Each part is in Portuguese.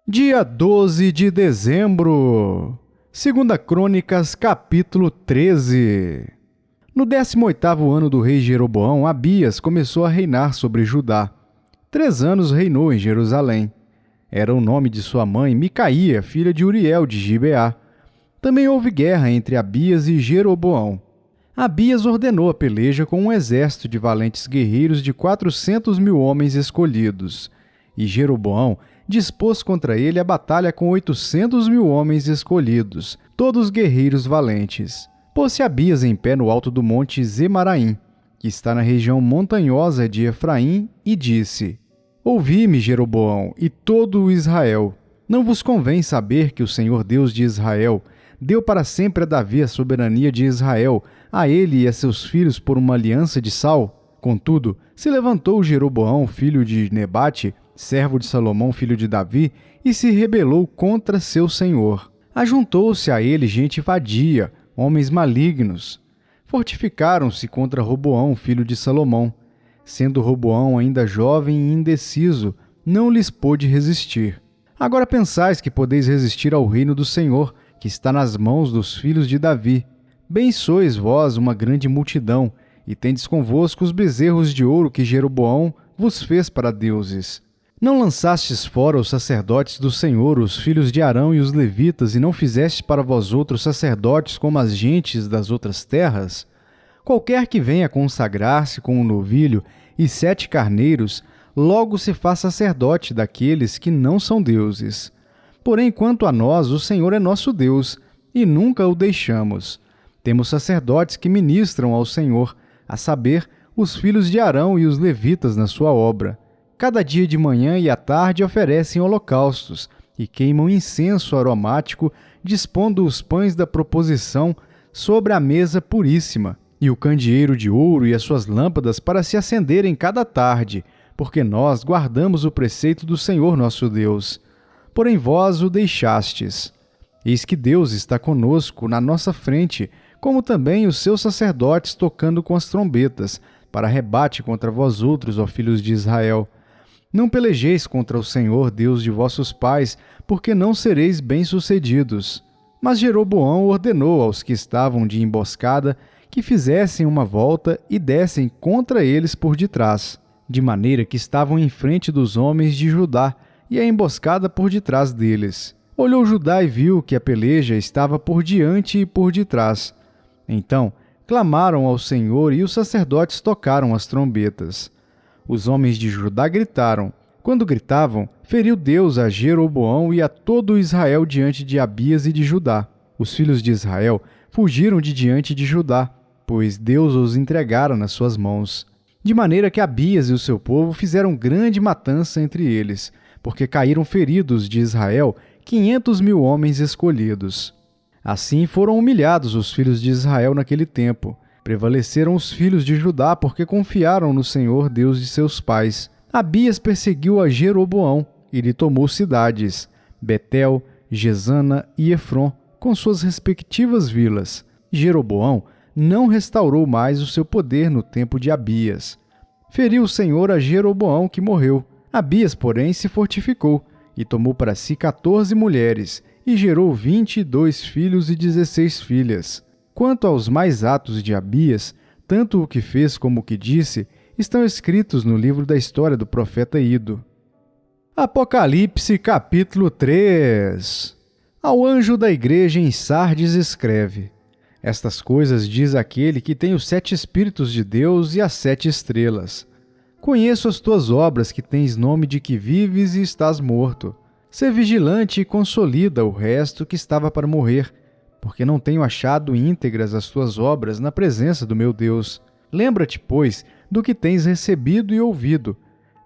Dia 12 de dezembro, Segunda Crônicas, capítulo 13. No 18º ano do rei Jeroboão, Abias começou a reinar sobre Judá. 3 anos reinou em Jerusalém. Era o nome de sua mãe, Micaía, filha de Uriel de Gibeá. Também houve guerra entre Abias e Jeroboão. Abias ordenou a peleja com um exército de valentes guerreiros de 400.000 homens escolhidos. E Jeroboão dispôs contra ele a batalha com 800.000 homens escolhidos, todos guerreiros valentes. Pôs-se Abias em pé no alto do monte Zemaraim, que está na região montanhosa de Efraim, e disse: Ouvi-me, Jeroboão, e todo o Israel. Não vos convém saber que o Senhor Deus de Israel deu para sempre a Davi a soberania de Israel, a ele e a seus filhos por uma aliança de sal? Contudo, se levantou Jeroboão, filho de Nebate, servo de Salomão, filho de Davi, e se rebelou contra seu senhor. Ajuntou-se a ele gente vadia, homens malignos. Fortificaram-se contra Roboão, filho de Salomão. Sendo Roboão ainda jovem e indeciso, não lhes pôde resistir. Agora pensais que podeis resistir ao reino do Senhor, que está nas mãos dos filhos de Davi. Bem sois vós uma grande multidão, e tendes convosco os bezerros de ouro que Jeroboão vos fez para deuses. Não lançastes fora os sacerdotes do Senhor, os filhos de Arão e os levitas, e não fizestes para vós outros sacerdotes como as gentes das outras terras? Qualquer que venha consagrar-se com um novilho e 7 carneiros, logo se faz sacerdote daqueles que não são deuses. Porém, quanto a nós, o Senhor é nosso Deus, e nunca o deixamos. Temos sacerdotes que ministram ao Senhor, a saber, os filhos de Arão e os levitas na sua obra. Cada dia de manhã e à tarde oferecem holocaustos e queimam incenso aromático, dispondo os pães da proposição sobre a mesa puríssima, e o candeeiro de ouro e as suas lâmpadas para se acenderem cada tarde, porque nós guardamos o preceito do Senhor nosso Deus. Porém vós o deixastes. Eis que Deus está conosco na nossa frente, como também os seus sacerdotes tocando com as trombetas, para rebate contra vós outros, ó filhos de Israel. Não pelejeis contra o Senhor, Deus de vossos pais, porque não sereis bem-sucedidos. Mas Jeroboão ordenou aos que estavam de emboscada que fizessem uma volta e dessem contra eles por detrás, de maneira que estavam em frente dos homens de Judá e a emboscada por detrás deles. Olhou Judá e viu que a peleja estava por diante e por detrás. Então clamaram ao Senhor e os sacerdotes tocaram as trombetas. Os homens de Judá gritaram. Quando gritavam, feriu Deus a Jeroboão e a todo Israel diante de Abias e de Judá. Os filhos de Israel fugiram de diante de Judá, pois Deus os entregara nas suas mãos. De maneira que Abias e o seu povo fizeram grande matança entre eles, porque caíram feridos de Israel 500.000 homens escolhidos. Assim foram humilhados os filhos de Israel naquele tempo. Prevaleceram os filhos de Judá porque confiaram no Senhor Deus de seus pais. Abias perseguiu a Jeroboão e lhe tomou cidades, Betel, Gesana e Efron, com suas respectivas vilas. Jeroboão não restaurou mais o seu poder no tempo de Abias. Feriu o Senhor a Jeroboão, que morreu. Abias, porém, se fortificou e tomou para si 14 mulheres e gerou 22 filhos e 16 filhas. Quanto aos mais atos de Abias, tanto o que fez como o que disse, estão escritos no livro da história do profeta Ido. Apocalipse, capítulo 3. Ao anjo da igreja em Sardes escreve: Estas coisas diz aquele que tem os 7 Espíritos de Deus e as 7 estrelas. Conheço as tuas obras, que tens nome de que vives e estás morto. Sê vigilante e consolida o resto que estava para morrer, porque não tenho achado íntegras as tuas obras na presença do meu Deus. Lembra-te, pois, do que tens recebido e ouvido.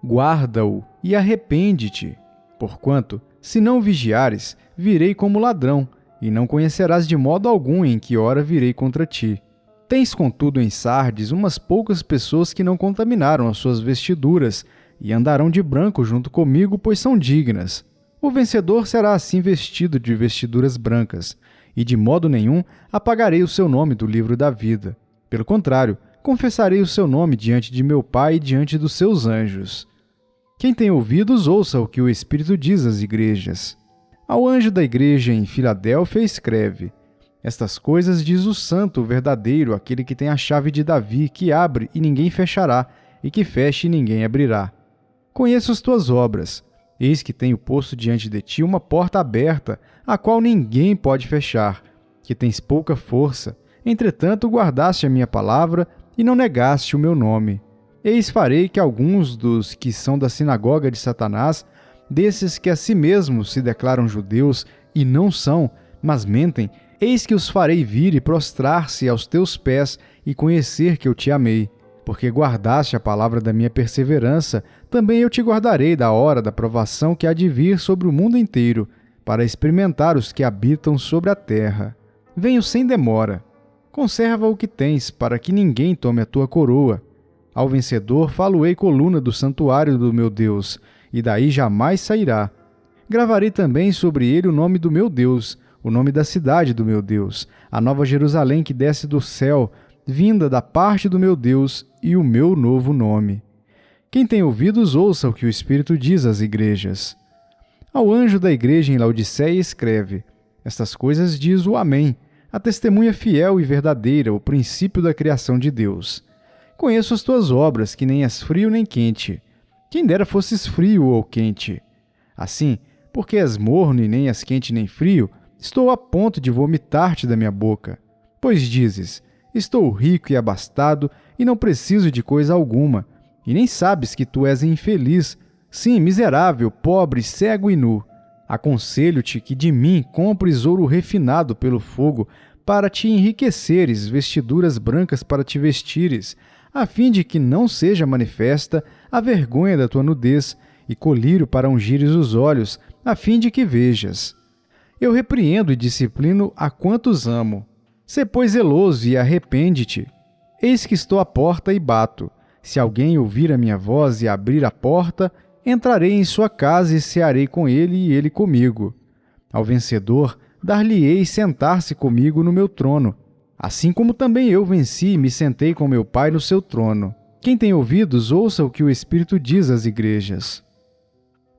Guarda-o e arrepende-te. Porquanto, se não vigiares, virei como ladrão, e não conhecerás de modo algum em que hora virei contra ti. Tens, contudo, em Sardes umas poucas pessoas que não contaminaram as suas vestiduras, e andarão de branco junto comigo, pois são dignas. O vencedor será assim vestido de vestiduras brancas, e de modo nenhum apagarei o seu nome do livro da vida. Pelo contrário, confessarei o seu nome diante de meu Pai e diante dos seus anjos. Quem tem ouvidos, ouça o que o Espírito diz às igrejas. Ao anjo da igreja em Filadélfia escreve: Estas coisas diz o Santo, o verdadeiro, aquele que tem a chave de Davi, que abre e ninguém fechará, e que feche e ninguém abrirá. Conheço as tuas obras. Eis que tenho posto diante de ti uma porta aberta, a qual ninguém pode fechar, que tens pouca força. Entretanto, guardaste a minha palavra e não negaste o meu nome. Eis farei que alguns dos que são da sinagoga de Satanás, desses que a si mesmos se declaram judeus e não são, mas mentem, eis que os farei vir e prostrar-se aos teus pés e conhecer que eu te amei. Porque guardaste a palavra da minha perseverança, também eu te guardarei da hora da provação que há de vir sobre o mundo inteiro, para experimentar os que habitam sobre a terra. Venho sem demora. Conserva o que tens, para que ninguém tome a tua coroa. Ao vencedor falo-ei coluna do santuário do meu Deus, e daí jamais sairá. Gravarei também sobre ele o nome do meu Deus, o nome da cidade do meu Deus, a nova Jerusalém que desce do céu, vinda da parte do meu Deus, e o meu novo nome. Quem tem ouvidos, ouça o que o Espírito diz às igrejas. Ao anjo da igreja em Laodiceia escreve: Estas coisas diz o Amém, a testemunha fiel e verdadeira, o princípio da criação de Deus. Conheço as tuas obras, que nem és frio nem quente. Quem dera fosses frio ou quente. Assim, porque és morno e nem és quente nem frio, estou a ponto de vomitar-te da minha boca. Pois dizes: Estou rico e abastado, e não preciso de coisa alguma, e nem sabes que tu és infeliz, sim, miserável, pobre, cego e nu. Aconselho-te que de mim compres ouro refinado pelo fogo, para te enriqueceres, vestiduras brancas para te vestires, a fim de que não seja manifesta a vergonha da tua nudez, e colírio para ungires os olhos, a fim de que vejas. Eu repreendo e disciplino a quantos amo. Sê, pois, zeloso e arrepende-te. Eis que estou à porta e bato. Se alguém ouvir a minha voz e abrir a porta, entrarei em sua casa e cearei com ele e ele comigo. Ao vencedor, dar-lhe-ei sentar-se comigo no meu trono, assim como também eu venci e me sentei com meu Pai no seu trono. Quem tem ouvidos, ouça o que o Espírito diz às igrejas.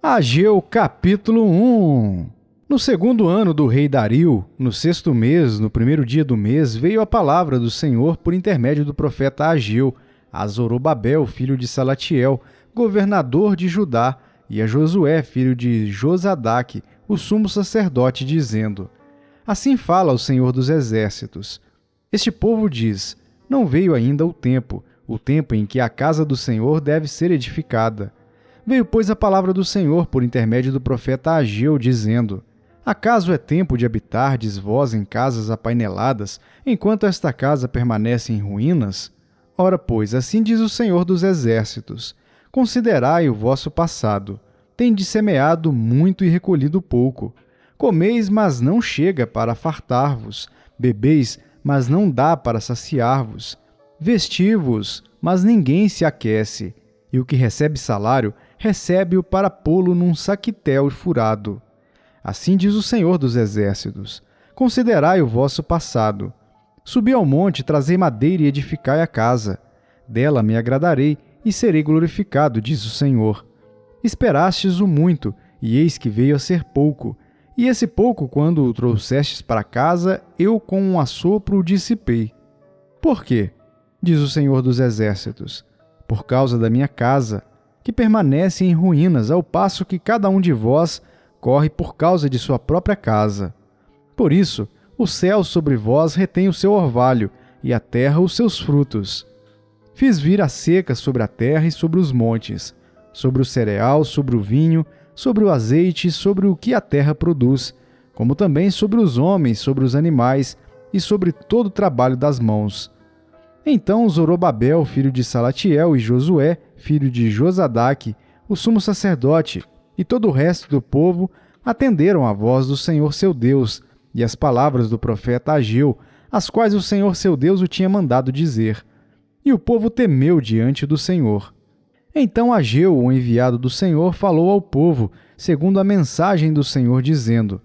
Ageu, capítulo 1. No segundo ano do rei Dario, no sexto mês, no primeiro dia do mês, veio a palavra do Senhor por intermédio do profeta Ageu, a Zorobabel, filho de Salatiel, governador de Judá, e a Josué, filho de Josadaque, o sumo sacerdote, dizendo: Assim fala o Senhor dos Exércitos. Este povo diz: Não veio ainda o tempo em que a casa do Senhor deve ser edificada. Veio, pois, a palavra do Senhor por intermédio do profeta Ageu, dizendo: Acaso é tempo de habitardes vós em casas apaineladas, enquanto esta casa permanece em ruínas? Ora, pois, assim diz o Senhor dos Exércitos: Considerai o vosso passado. Tendes semeado muito e recolhido pouco. Comeis, mas não chega para fartar-vos. Bebeis, mas não dá para saciar-vos. Vesti-vos, mas ninguém se aquece. E o que recebe salário, recebe-o para pô-lo num saquitel furado. Assim diz o Senhor dos Exércitos: Considerai o vosso passado. Subi ao monte, trazei madeira e edificai a casa. Dela me agradarei e serei glorificado, diz o Senhor. Esperastes o muito, e eis que veio a ser pouco. E esse pouco, quando o trouxestes para casa, eu com um assopro o dissipei. Por quê? Diz o Senhor dos Exércitos: Por causa da minha casa, que permanece em ruínas, ao passo que cada um de vós corre por causa de sua própria casa. Por isso, o céu sobre vós retém o seu orvalho, e a terra os seus frutos. Fiz vir a seca sobre a terra e sobre os montes, sobre o cereal, sobre o vinho, sobre o azeite e sobre o que a terra produz, como também sobre os homens, sobre os animais e sobre todo o trabalho das mãos. Então Zorobabel, filho de Salatiel, e Josué, filho de Josadaque, o sumo sacerdote, e todo o resto do povo atenderam à voz do Senhor seu Deus e às palavras do profeta Ageu, as quais o Senhor seu Deus o tinha mandado dizer. E o povo temeu diante do Senhor. Então Ageu, o enviado do Senhor, falou ao povo, segundo a mensagem do Senhor, dizendo: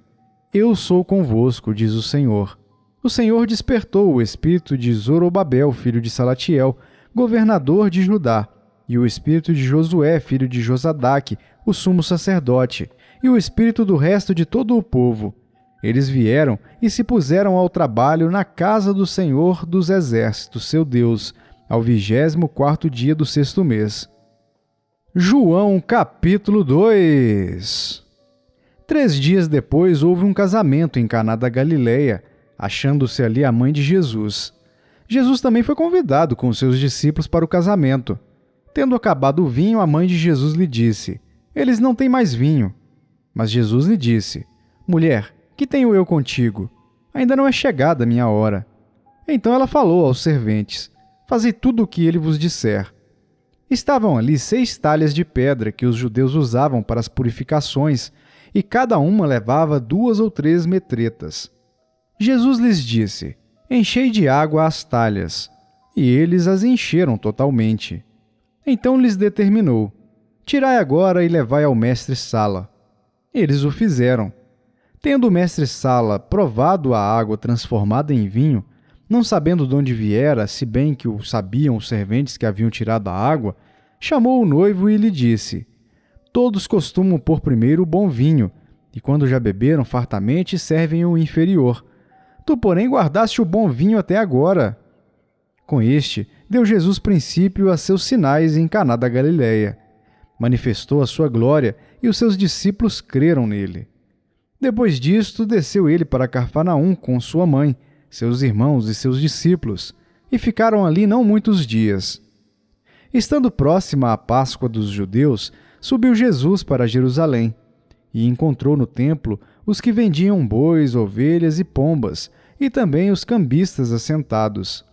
Eu sou convosco, diz o Senhor. O Senhor despertou o espírito de Zorobabel, filho de Salatiel, governador de Judá, e o espírito de Josué, filho de Josadaque, o sumo sacerdote, e o espírito do resto de todo o povo. Eles vieram e se puseram ao trabalho na casa do Senhor dos Exércitos, seu Deus, ao 24º dia do 6º mês. João capítulo 2. 3 dias depois houve um casamento em Caná da Galileia, achando-se ali a mãe de Jesus. Jesus também foi convidado com seus discípulos para o casamento. Tendo acabado o vinho, a mãe de Jesus lhe disse: "Eles não têm mais vinho." Mas Jesus lhe disse: "Mulher, que tenho eu contigo? Ainda não é chegada a minha hora." Então ela falou aos serventes: "Fazei tudo o que ele vos disser." Estavam ali 6 talhas de pedra que os judeus usavam para as purificações, e cada uma levava 2 ou 3 metretas. Jesus lhes disse: "Enchei de água as talhas." E eles as encheram totalmente. Então lhes determinou: "Tirai agora e levai ao mestre-sala." Eles o fizeram. Tendo o mestre-sala provado a água transformada em vinho, não sabendo de onde viera, se bem que o sabiam os serventes que haviam tirado a água, chamou o noivo e lhe disse: "Todos costumam pôr primeiro o bom vinho, e quando já beberam fartamente, servem o inferior. Tu, porém, guardaste o bom vinho até agora." Com este, deu Jesus princípio a seus sinais em Caná da Galileia. Manifestou a sua glória, e os seus discípulos creram nele. Depois disto, desceu ele para Cafarnaum com sua mãe, seus irmãos e seus discípulos, e ficaram ali não muitos dias. Estando próxima a Páscoa dos judeus, subiu Jesus para Jerusalém, e encontrou no templo os que vendiam bois, ovelhas e pombas, e também os cambistas assentados.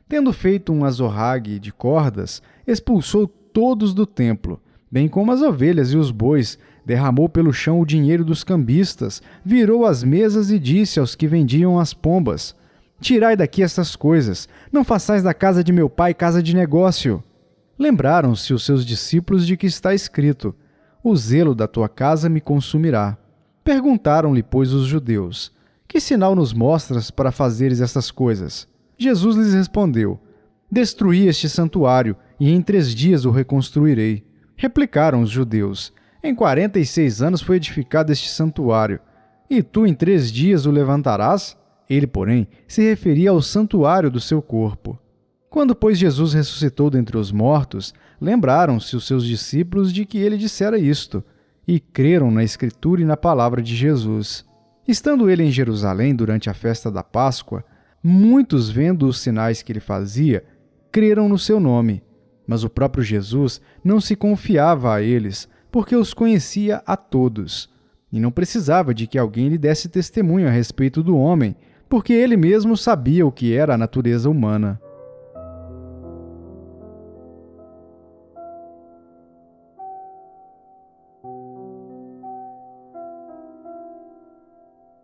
Tendo feito um azorrague de cordas, expulsou todos do templo, bem como as ovelhas e os bois, derramou pelo chão o dinheiro dos cambistas, virou as mesas e disse aos que vendiam as pombas: "Tirai daqui estas coisas, não façais da casa de meu pai casa de negócio." Lembraram-se os seus discípulos de que está escrito: "O zelo da tua casa me consumirá." Perguntaram-lhe, pois, os judeus: "Que sinal nos mostras para fazeres estas coisas?" Jesus lhes respondeu: "Destruí este santuário, e em 3 dias o reconstruirei." Replicaram os judeus: "Em 46 anos foi edificado este santuário, e tu em 3 dias o levantarás?" Ele, porém, se referia ao santuário do seu corpo. Quando, pois, Jesus ressuscitou dentre os mortos, lembraram-se os seus discípulos de que ele dissera isto, e creram na Escritura e na palavra de Jesus. Estando ele em Jerusalém durante a festa da Páscoa, muitos, vendo os sinais que ele fazia, creram no seu nome. Mas o próprio Jesus não se confiava a eles, porque os conhecia a todos, e não precisava de que alguém lhe desse testemunho a respeito do homem, porque ele mesmo sabia o que era a natureza humana.